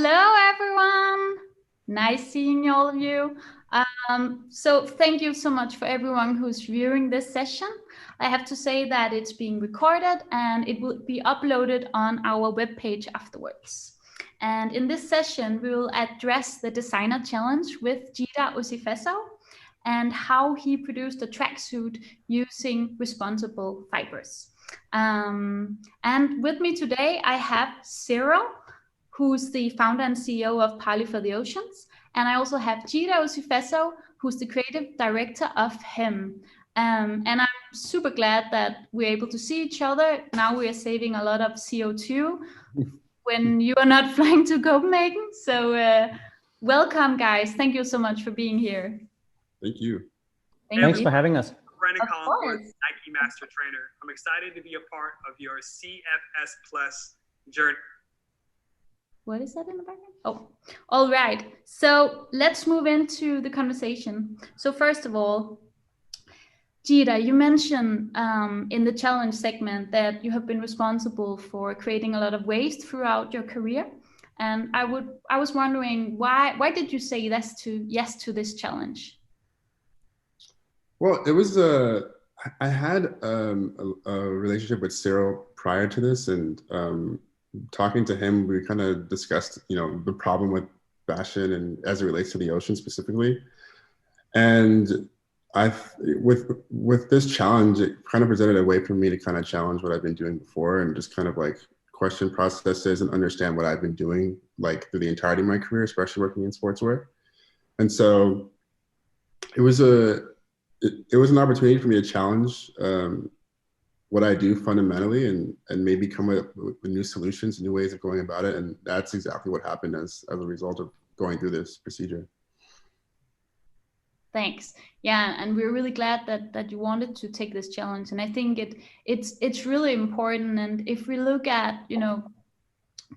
Hello, everyone. Nice seeing all of you. So thank you so much for everyone who's viewing this session. I have to say that it's being recorded and it will be uploaded on our webpage afterwards. And in this session, we will address the designer challenge with Jide Osifeso and how he produced a tracksuit using responsible fibers. And with me today, I have Cyrill, who's the founder and CEO of Parley for the Oceans. And I also have Jide Osifeso, who's the creative director of him. And I'm super glad that we're able to see each other. Now we are saving a lot of CO2 when you are not flying to Copenhagen. So welcome, guys. Thank you so much for being here. Thank you. Thanks for having us. Brandon Collins, Nike Master Trainer. I'm excited to be a part of your CFS Plus journey. What is that in the background? Oh, all right. So let's move into the conversation. So first of all, Jide, you mentioned in the challenge segment that you have been responsible for creating a lot of waste throughout your career. And I was wondering, why did you say yes to this challenge? Well, it was I had a relationship with Cyrill prior to this, and talking to him, we kind of discussed, the problem with fashion and as it relates to the ocean specifically. And with this challenge, it kind of presented a way for me to kind of challenge what I've been doing before and just kind of like question processes and understand what I've been doing like through the entirety of my career, especially working in sportswear. And so it was an opportunity for me to challenge what I do fundamentally and maybe come up with new solutions, new ways of going about it. And that's exactly what happened as a result of going through this procedure. Thanks. Yeah, and we're really glad that you wanted to take this challenge. And I think it's really important. And if we look at,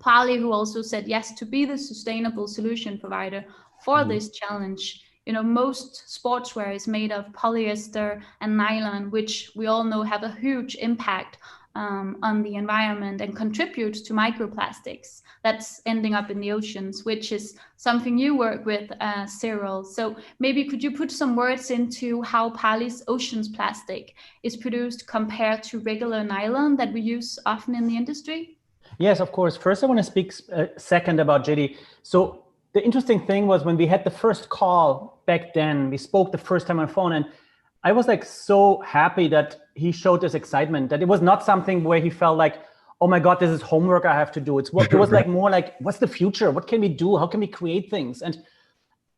Parley, who also said yes to be the sustainable solution provider for this challenge, most sportswear is made of polyester and nylon, which we all know have a huge impact on the environment and contributes to microplastics that's ending up in the oceans, which is something you work with, Cyrill. So maybe could you put some words into how Parley's oceans plastic is produced compared to regular nylon that we use often in the industry? Yes, of course. First, I want to speak a second about Jide. So the interesting thing was when we had the first call back then, we spoke the first time on the phone, and I was like so happy that he showed this excitement, that it was not something where he felt like, oh my God, this is homework I have to do. It was like more like, what's the future? What can we do? How can we create things? And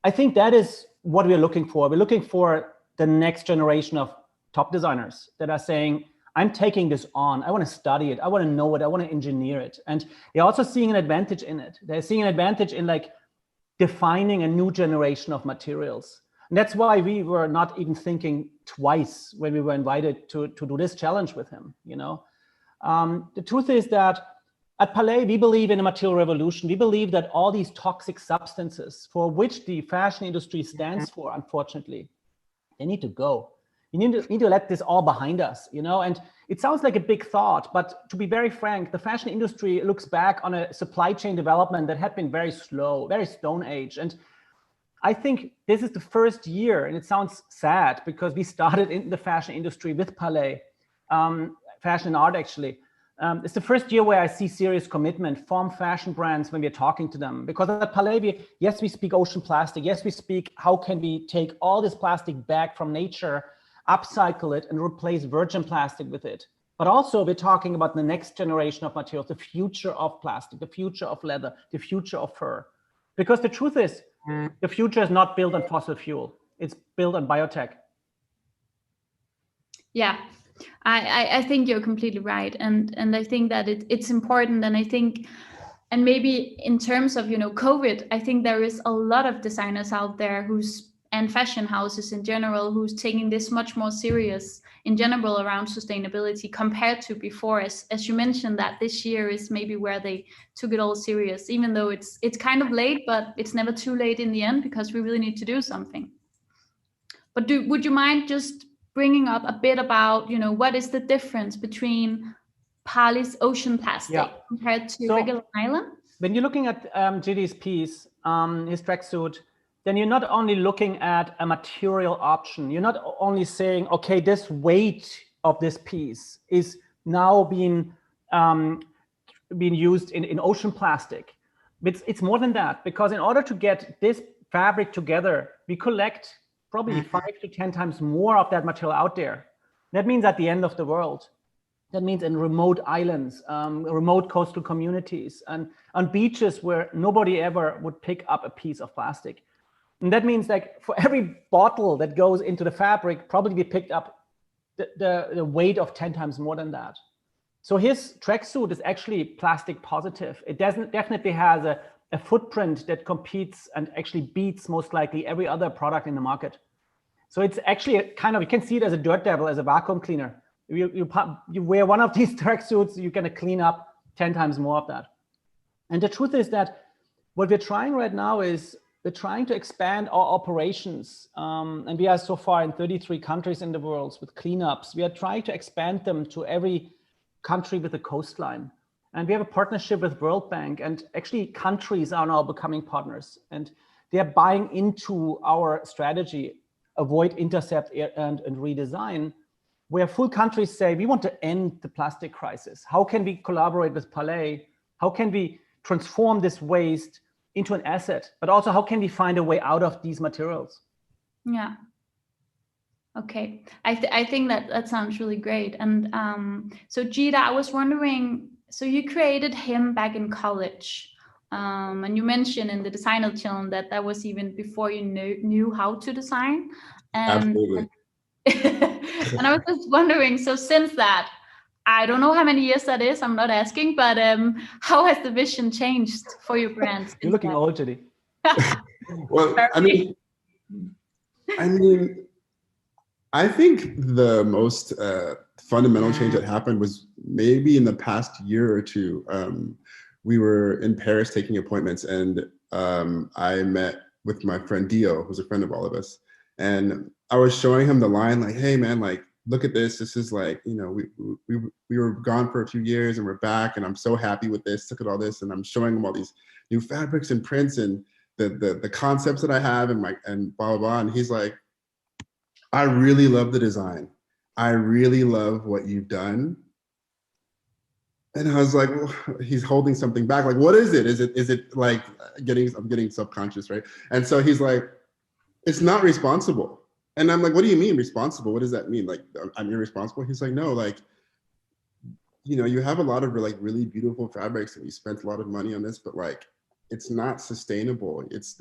I think that is what we're looking for. We're looking for the next generation of top designers that are saying, I'm taking this on. I want to study it. I want to know it. I want to engineer it. And they're also seeing an advantage in it. They're seeing an advantage in like defining a new generation of materials. And that's why we were not even thinking twice when we were invited to do this challenge with him. The truth is that at Parley, we believe in a material revolution. We believe that all these toxic substances for which the fashion industry stands for, unfortunately, they need to go. We need to let this all behind us, and it sounds like a big thought, but to be very frank, the fashion industry looks back on a supply chain development that had been very slow, very Stone Age. And I think this is the first year, and it sounds sad because we started in the fashion industry with Parley, fashion and art actually. It's the first year where I see serious commitment from fashion brands when we're talking to them. Because at Parley, yes, we speak ocean plastic. Yes, we speak how can we take all this plastic back from nature, upcycle it and replace virgin plastic with it. But also we're talking about the next generation of materials, the future of plastic, the future of leather, the future of fur. Because the truth is, the future is not built on fossil fuel. It's built on biotech. Yeah, I think you're completely right. And I think that it's important. And I think, and maybe in terms of, COVID, I think there is a lot of designers out there and fashion houses in general who's taking this much more serious in general around sustainability compared to before, as you mentioned, that this year is maybe where they took it all serious, even though it's kind of late, but it's never too late in the end because we really need to do something. But would you mind just bringing up a bit about, what is the difference between Parley's ocean plastic compared to regular nylon? when you're looking at Jide's piece, his tracksuit, then you're not only looking at a material option. You're not only saying, okay, this weight of this piece is now being used in ocean plastic. It's more than that, because in order to get this fabric together, we collect probably 5 to 10 times more of that material out there. That means at the end of the world. That means in remote islands, remote coastal communities, and on beaches where nobody ever would pick up a piece of plastic. And that means, like, for every bottle that goes into the fabric, probably we picked up the weight of 10 times more than that. So his tracksuit is actually plastic positive. It definitely has a footprint that competes and actually beats most likely every other product in the market. So it's actually a kind of, you can see it as a dirt devil, as a vacuum cleaner. You wear one of these tracksuits, you're going to clean up 10 times more of that. And the truth is that what we're trying right now is we're trying to expand our operations. And we are so far in 33 countries in the world with cleanups. We are trying to expand them to every country with a coastline. And we have a partnership with World Bank, and actually countries are now becoming partners, and they're buying into our strategy, avoid, intercept, and redesign, where full countries say, we want to end the plastic crisis. How can we collaborate with Palais? How can we transform this waste into an asset? But also, how can we find a way out of these materials? Yeah. Okay, I think that sounds really great. And so Jide, I was wondering, so you created him back in college, and you mentioned in the designer challenge that was even before you knew how to design. And, Absolutely. and I was just wondering, so since that, I don't know how many years that is, I'm not asking, but how has the vision changed for your brand? You're looking old, Jide. Well, I think the most fundamental change that happened was maybe in the past year or two. We were in Paris taking appointments, and I met with my friend Dio, who's a friend of all of us. And I was showing him the line, like, hey man, like, look at this. This is like, you know, we were gone for a few years and we're back, and I'm so happy with this. Look at all this. And I'm showing him all these new fabrics and prints and the concepts that I have and blah, blah, blah. And he's like, I really love the design. I really love what you've done. And I was like, well, he's holding something back. Like, what is it? Is it like I'm getting subconscious, right? And so he's like, it's not responsible. And I'm like, what do you mean responsible? What does that mean? Like, I'm irresponsible? He's like, no, like, you know, you have a lot of like really beautiful fabrics and you spent a lot of money on this, but like, it's not sustainable. It's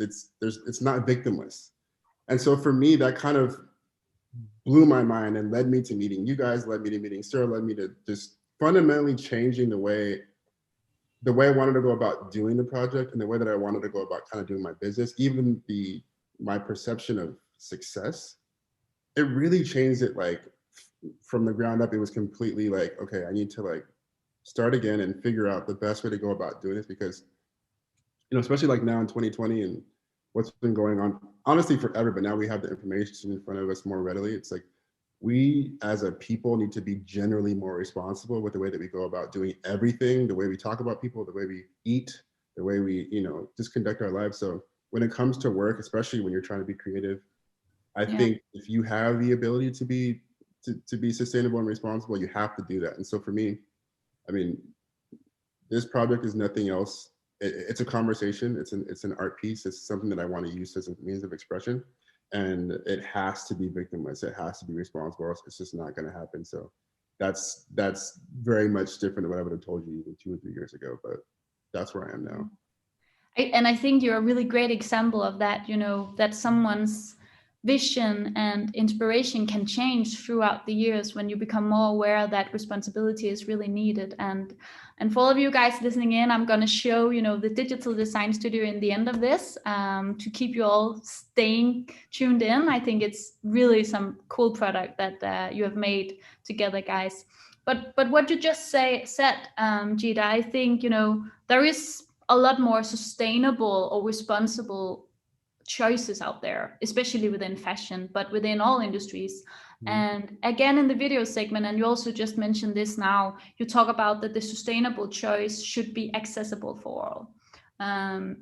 not victimless. And so for me, that kind of blew my mind and led me to meeting you guys, led me to meeting Cyrill, led me to just fundamentally changing the way I wanted to go about doing the project and the way that I wanted to go about kind of doing my business, even my perception of success. It really changed it, like from the ground up. It was completely like, okay, I need to like start again and figure out the best way to go about doing this, because, you know, especially like now in 2020 and what's been going on, honestly, forever, but now we have the information in front of us more readily. It's like, we as a people need to be generally more responsible with the way that we go about doing everything, the way we talk about people, the way we eat, the way we, you know, just conduct our lives. So when it comes to work, especially when you're trying to be creative, I think if you have the ability to be sustainable and responsible, you have to do that. And so for me, I mean, this project is nothing else. It's a conversation. It's an art piece. It's something that I want to use as a means of expression, and it has to be victimless. It has to be responsible, or it's just not going to happen. So that's very much different than what I would have told you even 2 or 3 years ago. But that's where I am now. And I think you're a really great example of that. You know, that someone's vision and inspiration can change throughout the years when you become more aware that responsibility is really needed. And for all of you guys listening in, I'm going to show, you know, the digital design studio in the end of this to keep you all staying tuned in. I think it's really some cool product that you have made together, guys. But what you just said, Jide, I think, you know, there is a lot more sustainable or responsible choices out there, especially within fashion, but within all industries. And again, in the video segment, and you also just mentioned this now, you talk about that the sustainable choice should be accessible for all.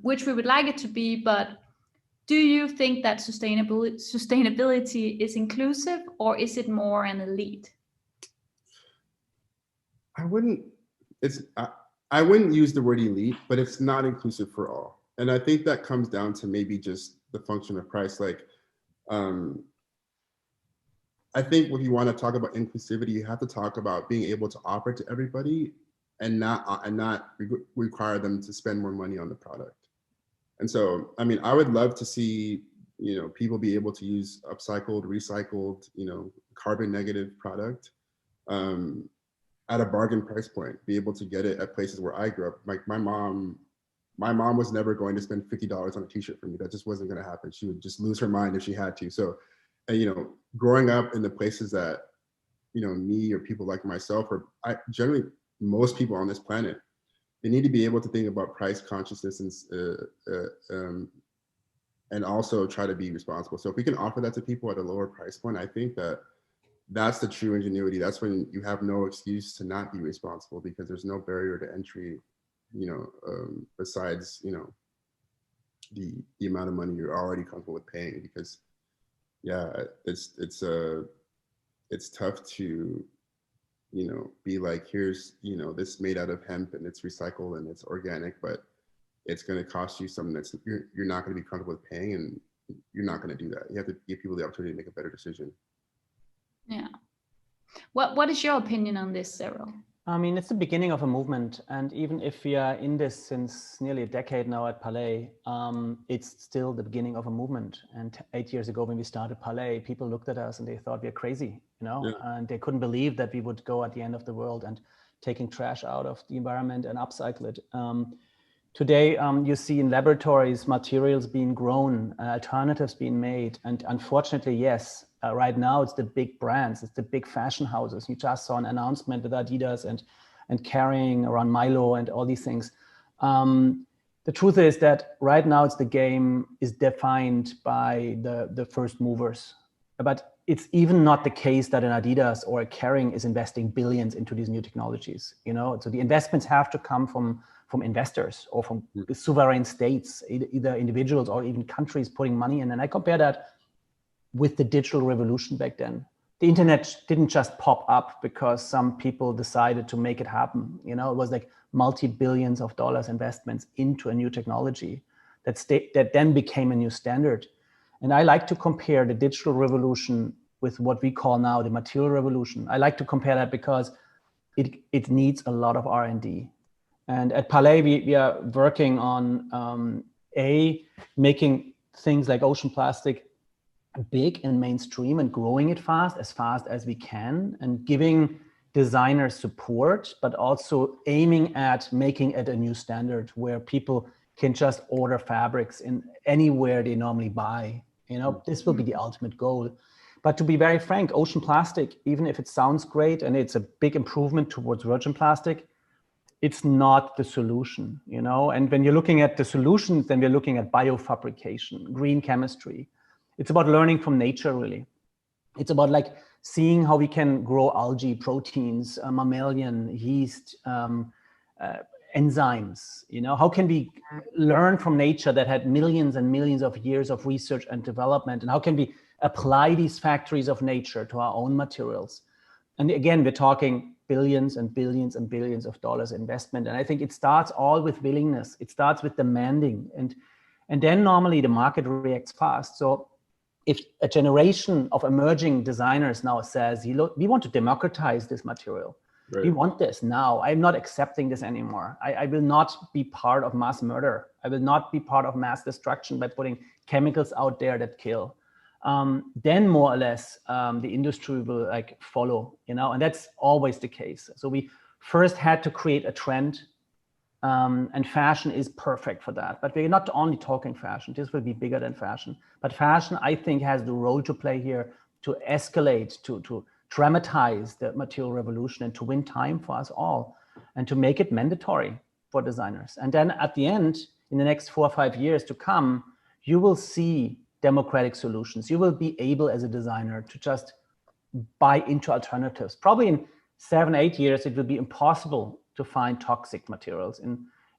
which we would like it to be, but do you think that sustainability is inclusive, or is it more an elite? I wouldn't use the word elite, but it's not inclusive for all. And I think that comes down to maybe just the function of price. Like, I think if you want to talk about inclusivity, you have to talk about being able to offer to everybody and not require them to spend more money on the product. And so, I mean, I would love to see, people be able to use upcycled, recycled, carbon negative product at a bargain price point, be able to get it at places where I grew up. Like my mom was never going to spend $50 on a t-shirt for me. That just wasn't going to happen. She would just lose her mind if she had to. So, growing up in the places that, me or people like myself, or generally most people on this planet, they need to be able to think about price consciousness and also try to be responsible. So if we can offer that to people at a lower price point, I think that's the true ingenuity. That's when you have no excuse to not be responsible, because there's no barrier to entry, besides, the amount of money you're already comfortable with paying. Because yeah, it's tough to, be like, here's, this made out of hemp and it's recycled and it's organic, but it's going to cost you something that's you're not going to be comfortable with paying, and you're not going to do that. You have to give people the opportunity to make a better decision. Yeah. What is your opinion on this, Cyrill? I mean, it's the beginning of a movement. And even if we are in this since nearly a decade now at Palais, it's still the beginning of a movement. And 8 years ago, when we started Palais, people looked at us and they thought we were crazy, Yeah. and they couldn't believe that we would go at the end of the world and taking trash out of the environment and upcycle it. Today, you see in laboratories, materials being grown, alternatives being made. And unfortunately, yes, right now it's the big brands, it's the big fashion houses. You just saw an announcement with Adidas and carrying around Milo and all these things. The truth is that right now the game is defined by the first movers. But it's even not the case that an Adidas or a Kering is investing billions into these new technologies. So the investments have to come from investors or from sovereign states, either individuals or even countries putting money in. And I compare that with the digital revolution back then. The internet didn't just pop up because some people decided to make it happen. It was like multi-billions of dollars investments into a new technology that then became a new standard. And I like to compare the digital revolution with what we call now the material revolution. I like to compare that because it needs a lot of R&D. And at Palais, we are working on making things like ocean plastic big and mainstream and growing it as fast as we can, and giving designers support, but also aiming at making it a new standard where people can just order fabrics in anywhere they normally buy. This will be the ultimate goal. But to be very frank, ocean plastic, even if it sounds great and it's a big improvement towards virgin plastic, it's not the solution, And when you're looking at the solutions, then we're looking at biofabrication, green chemistry. It's about learning from nature, really. It's about like seeing how we can grow algae, proteins, mammalian, yeast, enzymes. How can we learn from nature that had millions and millions of years of research and development? And how can we apply these factories of nature to our own materials? And again, we're talking billions and billions and billions of dollars investment. And I think it starts all with willingness. It starts with demanding. And then normally the market reacts fast. So if a generation of emerging designers now says, we want to democratize this material. Right. We want this now. I'm not accepting this anymore. I will not be part of mass murder. I will not be part of mass destruction by putting chemicals out there that kill. Then more or less the industry will follow, and that's always the case. So we first had to create a trend, and fashion is perfect for that. But we're not only talking fashion. This will be bigger than fashion. But fashion, I think, has the role to play here to escalate, to dramatize the material revolution and to win time for us all and to make it mandatory for designers. And then at the end, in the next 4 or 5 years to come, you will see democratic solutions. You will be able as a designer to just buy into alternatives. Probably in 7, 8 years, it will be impossible to find toxic materials.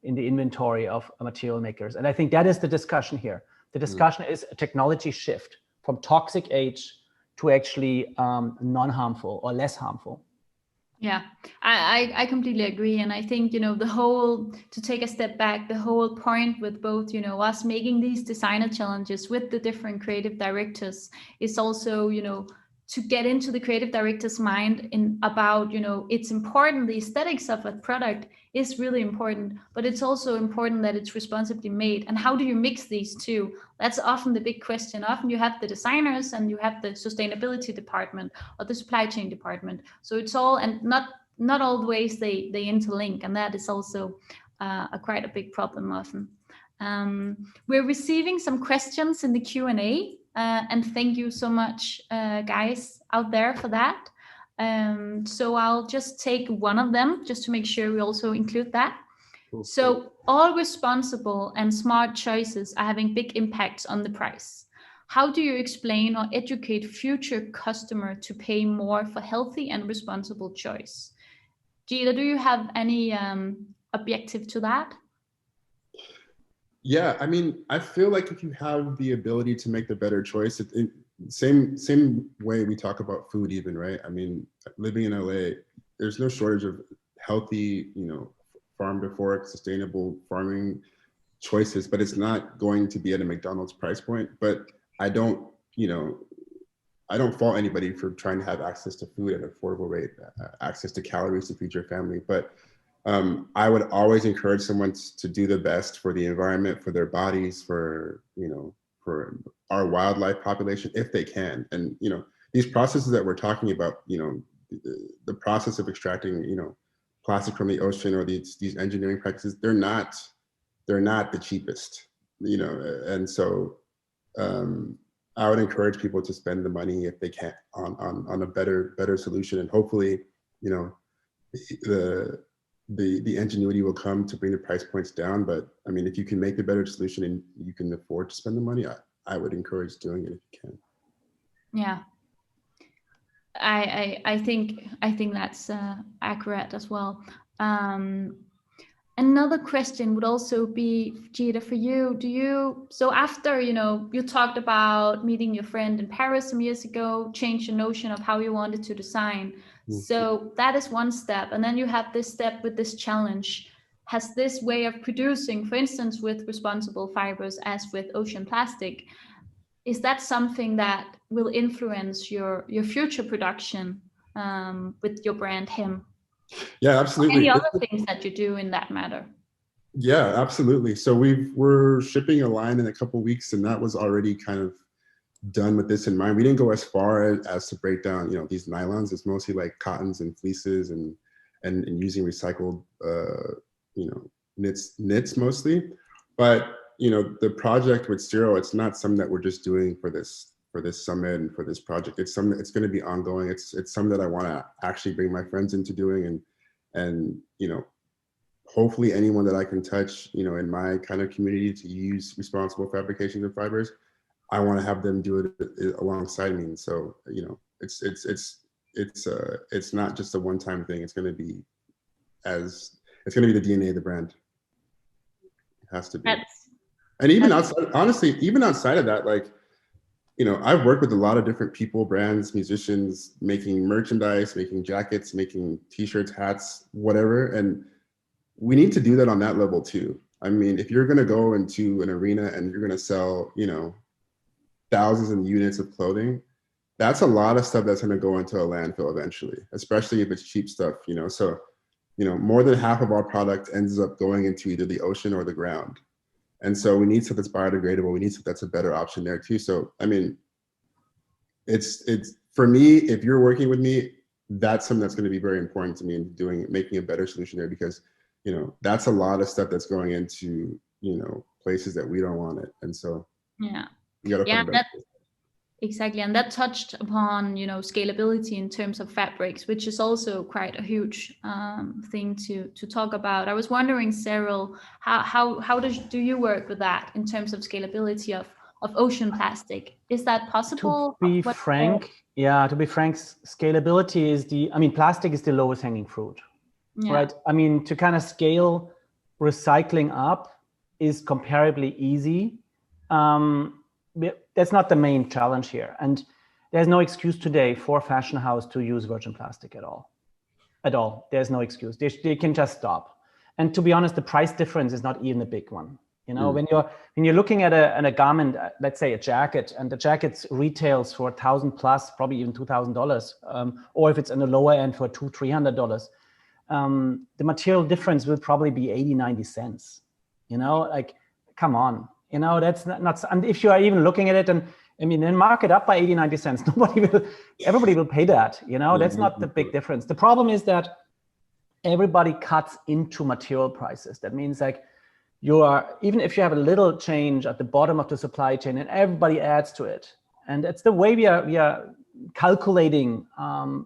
in the inventory of material makers. And I think that is the discussion here. The discussion is a technology shift from toxic age to actually non-harmful or less harmful. Yeah, I completely agree. And I think, the whole, to take a step back, the whole point with both, us making these designer challenges with the different creative directors is also, to get into the creative director's mind about, it's important, the aesthetics of a product is really important, but it's also important that it's responsibly made. And how do you mix these two? That's often the big question. Often you have the designers and you have the sustainability department or the supply chain department. So it's all, and not all the ways they interlink. And that is also quite a big problem often. We're receiving some questions in the Q&A. And thank you so much, guys out there for that. So I'll just take one of them just to make sure we also include that. Cool. So all responsible and smart choices are having big impacts on the price. How do you explain or educate future customer to pay more for healthy and responsible choice? Jide, do you have any objective to that? Yeah, I mean, I feel like if you have the ability to make the better choice, same way we talk about food even, right? I mean, living in LA, there's no shortage of healthy, farm to fork, sustainable farming choices, but it's not going to be at a McDonald's price point. But I don't fault anybody for trying to have access to food at an affordable rate, access to calories to feed your family. But I would always encourage someone to do the best for the environment, for their bodies, for our wildlife population, if they can. And these processes that we're talking about, the process of extracting plastic from the ocean, or these engineering practices, they're not the cheapest, and so I would encourage people to spend the money if they can on a better solution, and hopefully the ingenuity will come to bring the price points down. But I mean, if you can make a better solution and you can afford to spend the money, I would encourage doing it if you can. Yeah, I think that's accurate as well. Another question would also be, Jide, for you. So after you talked about meeting your friend in Paris some years ago, changed your notion of how you wanted to design. So that is one step. And then you have this step with this challenge. Has this way of producing, for instance, with responsible fibers as with ocean plastic, is that something that will influence your future production with your brand HIM? Yeah, absolutely. Any other things that you do in that matter? Yeah, absolutely. So we're shipping a line in a couple of weeks, and that was already kind of done with this in mind. We didn't go as far as to break down, these nylons. It's mostly like cottons and fleeces and using recycled, knits mostly. But the project with Cyrill, it's not something that we're just doing for this summit and for this project. It's something it's going to be ongoing. It's something that I want to actually bring my friends into doing, and hopefully anyone that I can touch, in my kind of community to use responsible fabrications of fibers, I want to have them do it alongside me. And so, it's not just a one-time thing. It's going to be the DNA of the brand. It has to be. And even outside, honestly, even outside of that, I've worked with a lot of different people, brands, musicians, making merchandise, making jackets, making t-shirts, hats, whatever. And we need to do that on that level too. I mean, if you're going to go into an arena and you're going to sell, thousands of units of clothing, that's a lot of stuff that's going to go into a landfill eventually, especially if it's cheap stuff, So, more than half of our product ends up going into either the ocean or the ground. And so we need stuff that's biodegradable. We need stuff that's a better option there too. So, I mean, it's for me, if you're working with me, that's something that's going to be very important to me in making a better solution there, because, that's a lot of stuff that's going into, places that we don't want it. And so, yeah. Yeah, exactly. And that touched upon, scalability in terms of fabrics, which is also quite a huge thing to talk about. I was wondering, Cyrill, how do you work with that in terms of scalability of ocean plastic? Is that possible? To be frank, scalability is plastic is the lowest hanging fruit, right? I mean, to kind of scale recycling up is comparably easy. That's not the main challenge here. And there's no excuse today for a fashion house to use virgin plastic at all. There's no excuse. They can just stop. And to be honest, the price difference is not even a big one. You know, when you're looking at a garment, let's say a jacket, and the jacket retails for $1,000 plus, probably even $2,000, or if it's on the lower end for $200-300, the material difference will probably be 80-90 cents. You know, like, come on. You know, that's not. And if you are even looking at it, and I mean, then mark it up by 80-90 cents. Everybody will pay that. You know, that's not the big difference. The problem is that everybody cuts into material prices. That means, like, even if you have a little change at the bottom of the supply chain, and everybody adds to it. And it's the way we are calculating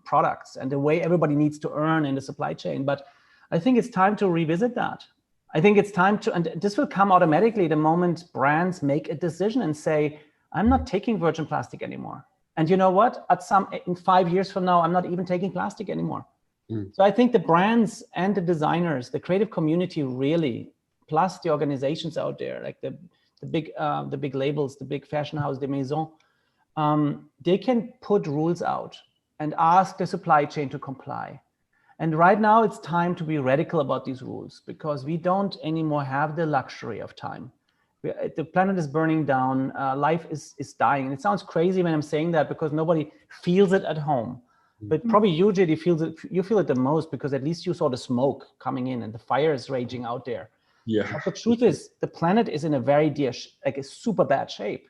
products, and the way everybody needs to earn in the supply chain. But I think it's time to revisit that. I think it's time to, and this will come automatically the moment brands make a decision and say, I'm not taking virgin plastic anymore. And you know what? In 5 years from now, I'm not even taking plastic anymore. So I think the brands and the designers, the creative community really, plus the organizations out there, like the big labels, the big fashion house, the maison, they can put rules out and ask the supply chain to comply. And right now it's time to be radical about these rules, because we don't anymore have the luxury of time. The planet is burning down, life is dying. And it sounds crazy when I'm saying that, because nobody feels it at home. But probably you, Jide, you feel it the most, because at least you saw the smoke coming in and the fire is raging out there. Yeah. But the truth is, the planet is in a very a super bad shape.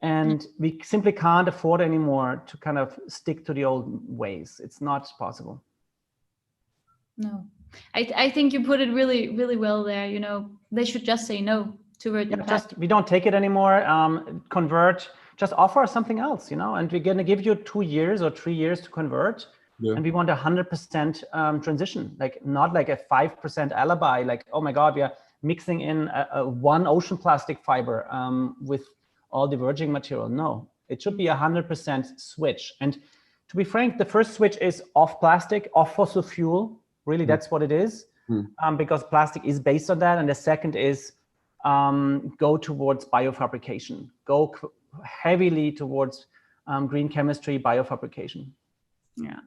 And we simply can't afford anymore to kind of stick to the old ways. It's not possible. No, I think you put it really, really well there. You know, they should just say no to virgin plastic. We don't take it anymore, convert, just offer us something else, you know, and we're going to give you 2 years or 3 years to convert. Yeah. And we want 100% transition, like not like a 5% alibi, like, oh my God, we are mixing in one ocean plastic fiber with all the virgin material. No, it should be 100% switch. And to be frank, the first switch is off plastic, off fossil fuel. Really, that's what it is, because plastic is based on that. And the second is go towards biofabrication, go heavily towards green chemistry, biofabrication. Yeah.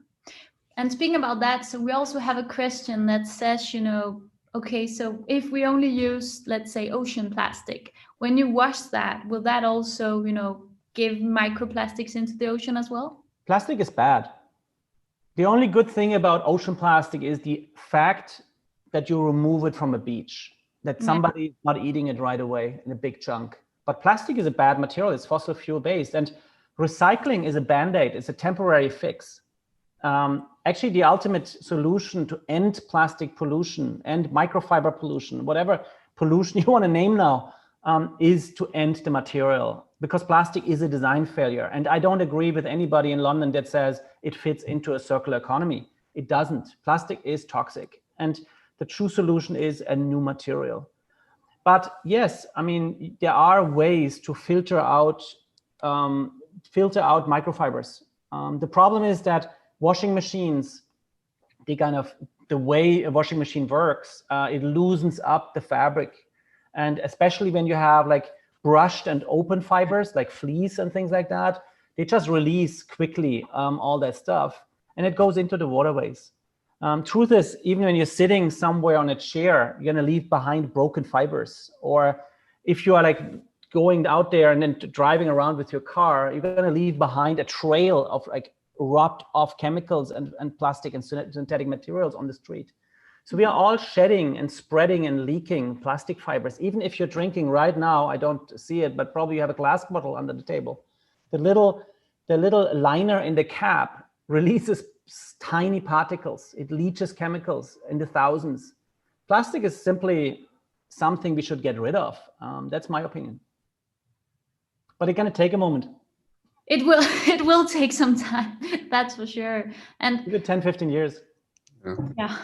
And speaking about that, so we also have a question that says, you know, okay, so if we only use, let's say, ocean plastic, when you wash that, will that also, you know, give microplastics into the ocean as well? Plastic is bad. The only good thing about ocean plastic is the fact that you remove it from a beach, that somebody is not eating it right away in a big chunk. But plastic is a bad material. It's fossil fuel based, and recycling is a band-aid. It's a temporary fix. Actually, the ultimate solution to end plastic pollution, end microfiber pollution, whatever pollution you want to name now, is to end the material, because plastic is a design failure. And I don't agree with anybody in London that says it fits into a circular economy. It doesn't. Plastic is toxic. And the true solution is a new material. But yes, I mean, there are ways to filter out microfibers. The problem is that washing machines, the way a washing machine works, it loosens up the fabric. And especially when you have like brushed and open fibers, like fleece and things like that, they just release quickly all that stuff, and it goes into the waterways. Truth is, even when you're sitting somewhere on a chair, you're gonna leave behind broken fibers. Or if you are like going out there and then driving around with your car, you're gonna leave behind a trail of like rubbed off chemicals and plastic and synthetic materials on the street. So we are all shedding and spreading and leaking plastic fibers. Even if you're drinking right now, I don't see it, but probably you have a glass bottle under the table. The little liner in the cap releases tiny particles. It leaches chemicals in the thousands. Plastic is simply something we should get rid of. That's my opinion. But it's going to take a moment. It will take some time, that's for sure. And give it 10, 15 years. Yeah.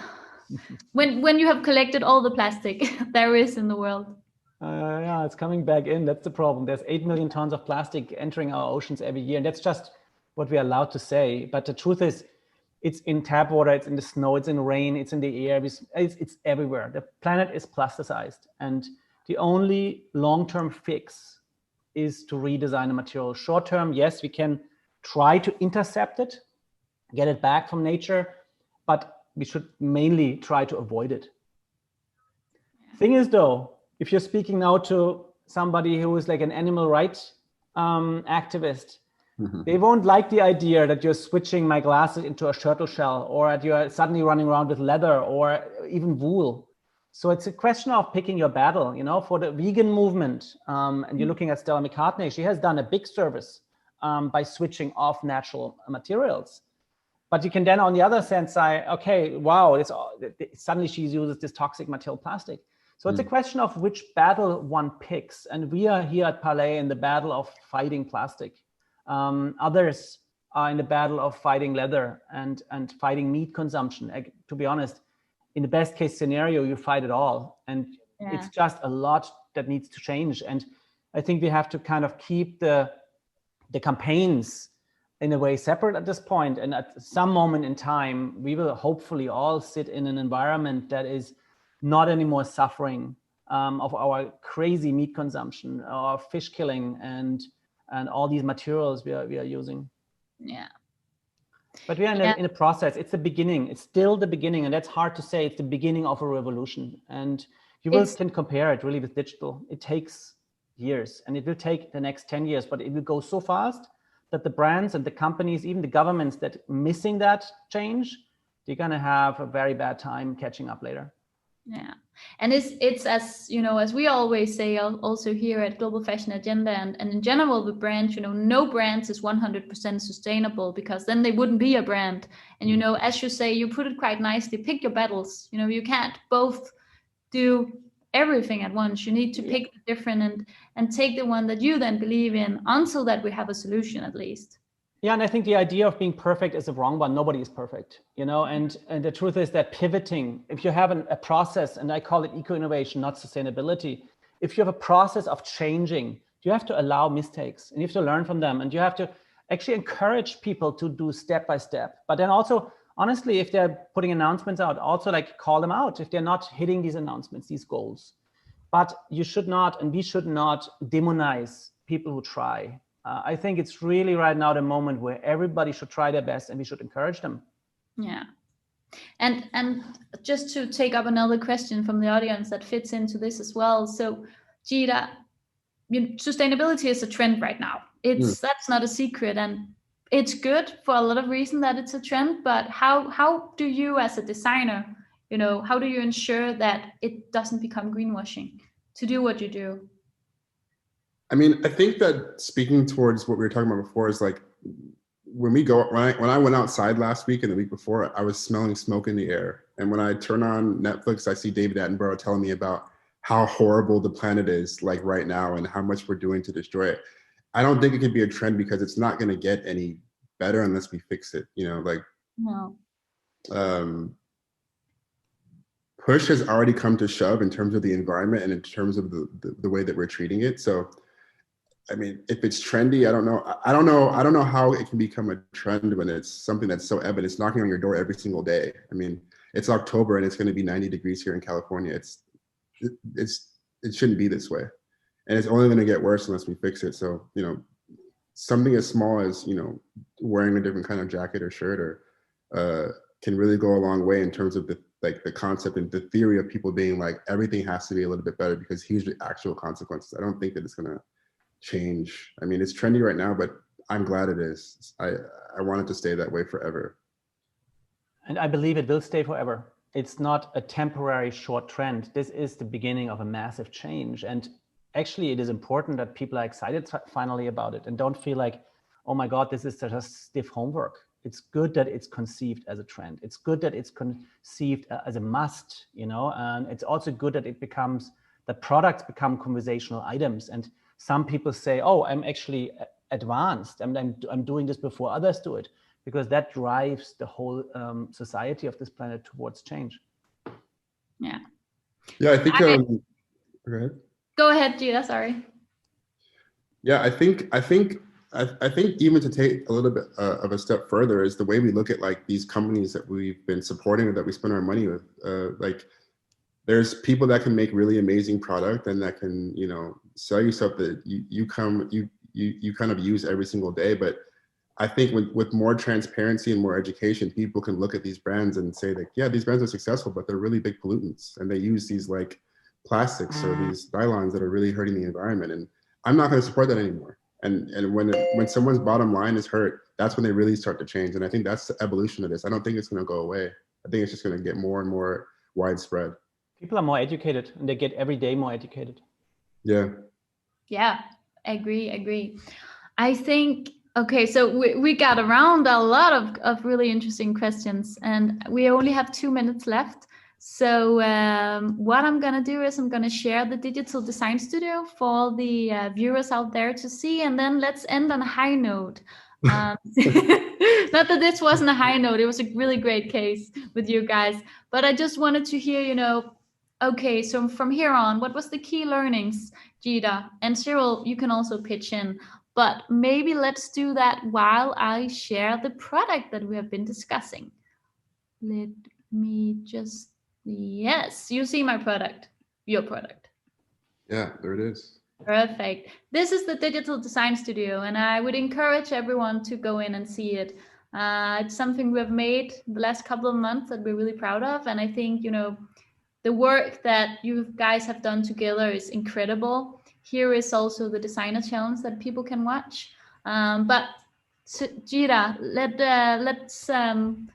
When you have collected all the plastic there is in the world. Yeah, it's coming back in. That's the problem. There's 8 million tons of plastic entering our oceans every year. And that's just what we're allowed to say. But the truth is, It's in tap water, it's in the snow, it's in rain, it's in the air, it's everywhere. The planet is plasticized, and the only long-term fix is to redesign the material. Short-term, yes, we can try to intercept it, get it back from nature, but we should mainly try to avoid it. Thing is though, if you're speaking now to somebody who is like an animal rights activist, they won't like the idea that you're switching my glasses into a turtle shell, or that you're suddenly running around with leather or even wool. So it's a question of picking your battle, you know, for the vegan movement. And you're looking at Stella McCartney, she has done a big service by switching off natural materials. But you can then on the other hand say, okay, wow, suddenly she uses this toxic material plastic. So it's a question of which battle one picks. And we are here at Palais in the battle of fighting plastic. Others are in the battle of fighting leather and fighting meat consumption. To be honest, in the best case scenario, you fight it all. And it's just a lot that needs to change. And I think we have to kind of keep the campaigns in a way separate at this point. And at some moment in time, we will hopefully all sit in an environment that is not anymore suffering of our crazy meat consumption, or fish killing, and all these materials we are using. Yeah. But we are in a process. It's the beginning. It's still the beginning. And that's hard to say. It's the beginning of a revolution. And you can compare it really with digital. It takes years, and it will take the next 10 years, but it will go so fast that the brands and the companies, even the governments that are missing that change, they're going to have a very bad time catching up later. Yeah. And it's as, you know, as we always say also here at Global Fashion Agenda and in general with brands, you know, no brand is 100% sustainable, because then they wouldn't be a brand. And, you know, as you say, you put it quite nicely, pick your battles. You know, you can't both do everything at once. You need to pick the different and take the one that you then believe in, until that we have a solution at least. Yeah, and I think the idea of being perfect is the wrong one. Nobody is perfect, you know, and the truth is that pivoting, if you have a process, and I call it eco-innovation, not sustainability, if you have a process of changing, you have to allow mistakes, and you have to learn from them, and you have to actually encourage people to do step by step. But then also, honestly, if they're putting announcements out, also like call them out if they're not hitting these announcements, these goals. But you should not, and we should not demonize people who try. I think it's really right now the moment where everybody should try their best, and we should encourage them. Yeah. And just to take up another question from the audience that fits into this as well. So, Jide, sustainability is a trend right now. That's not a secret, and it's good for a lot of reasons that it's a trend. But how do you, as a designer, you know, how do you ensure that it doesn't become greenwashing to do what you do? I mean, I think that speaking towards what we were talking about before is like, when I went outside last week and the week before, I was smelling smoke in the air. And when I turn on Netflix, I see David Attenborough telling me about how horrible the planet is like right now and how much we're doing to destroy it. I don't think it can be a trend, because it's not going to get any better unless we fix it. You know, like, push has already come to shove in terms of the environment and in terms of the way that we're treating it. So, I mean, if it's trendy, I don't know how it can become a trend when it's something that's so evident. It's knocking on your door every single day. I mean, it's October and it's going to be 90 degrees here in California. It shouldn't be this way, and it's only going to get worse unless we fix it. So, you know, something as small as, you know, wearing a different kind of jacket or shirt or can really go a long way in terms of the concept and the theory of people being like, everything has to be a little bit better because here's the actual consequences. I don't think that it's going to change. I mean, it's trendy right now, but I'm glad it is. I want it to stay that way forever. And I believe it will stay forever. It's not a temporary short trend. This is the beginning of a massive change. And actually, it is important that people are excited finally about it and don't feel like, oh my God, this is just stiff homework. It's good that it's conceived as a trend. It's good that it's conceived as a must, you know, and it's also good that that products become conversational items. And some people say, oh, I'm actually advanced. I'm doing this before others do it, because that drives the whole society of this planet towards change. Yeah. Yeah, I think, go ahead. Go ahead, Jide, sorry. Yeah, I think I think even to take a little bit of a step further is the way we look at like these companies that we've been supporting or that we spend our money with. Like there's people that can make really amazing product and that can, you know, sell you stuff that you kind of use every single day. But I think with more transparency and more education, people can look at these brands and say that, yeah, these brands are successful, but they're really big pollutants. And they use these like plastics or these nylons that are really hurting the environment. And I'm not going to support that anymore. And when someone's bottom line is hurt, that's when they really start to change. And I think that's the evolution of this. I don't think it's going to go away. I think it's just going to get more and more widespread. People are more educated and they get every day more educated. Yeah. Yeah, agree. I think, okay, so we got around a lot of really interesting questions and we only have 2 minutes left. So what I'm going to do is I'm going to share the digital design studio for all the viewers out there to see. And then let's end on a high note. Not that this wasn't a high note. It was a really great case with you guys. But I just wanted to hear, you know, okay, so from here on, what was the key learnings, Jide? And Cyrill, you can also pitch in. But maybe let's do that while I share the product that we have been discussing. Let me just... Yes, you see my product, your product. Yeah, there it is. Perfect. This is the digital design studio, and I would encourage everyone to go in and see it. It's something we've made the last couple of months that we're really proud of, and I think, you know, the work that you guys have done together is incredible. Here is also the designer challenge that people can watch. But Jide, let's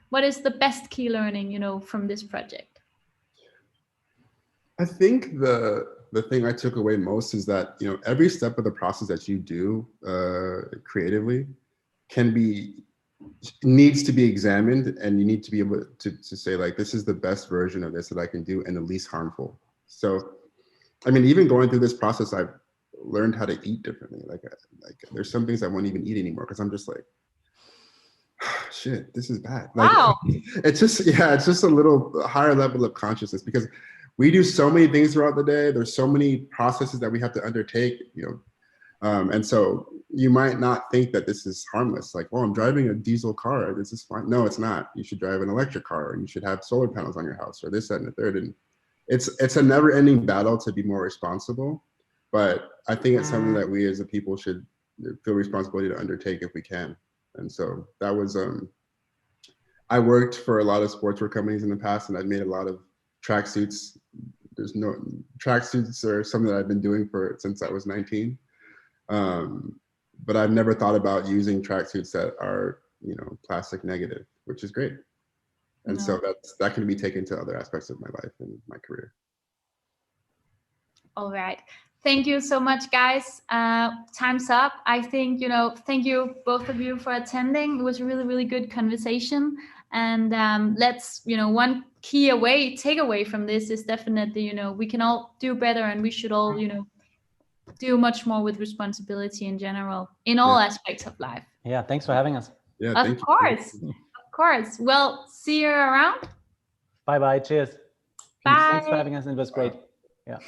what is the best key learning, you know, from this project? I think the thing I took away most is that, you know, every step of the process that you do creatively needs to be examined, and you need to be able to say like, this is the best version of this that I can do and the least harmful. So, I mean, even going through this process, I've learned how to eat differently. Like there's some things I won't even eat anymore because I'm just like, shit, this is bad. Like, wow. It's just a little higher level of consciousness because we do so many things throughout the day. There's so many processes that we have to undertake, you know, and so you might not think that this is harmless. Like, oh, I'm driving a diesel car. This is fine. No, it's not. You should drive an electric car, and you should have solar panels on your house, or this, that, and the third. And it's a never-ending battle to be more responsible. But I think it's something that we as a people should feel responsibility to undertake if we can. And so that was. I worked for a lot of sportswear companies in the past, and I've made a lot of tracksuits. Tracksuits are something that I've been doing since I was 19. But I've never thought about using tracksuits that are, you know, plastic negative, which is great. And so that can be taken to other aspects of my life and my career. All right. Thank you so much, guys. Time's up. I think, you know, thank you both of you for attending. It was a really, really good conversation. And let's, you know, one key takeaway from this is definitely, you know, we can all do better, and we should all, you know, do much more with responsibility in general, in all aspects of life. Yeah, thanks for having us. Yeah, of course. Well, see you around. Bye-bye. Cheers. Bye. Thanks for having us. It was great. Yeah.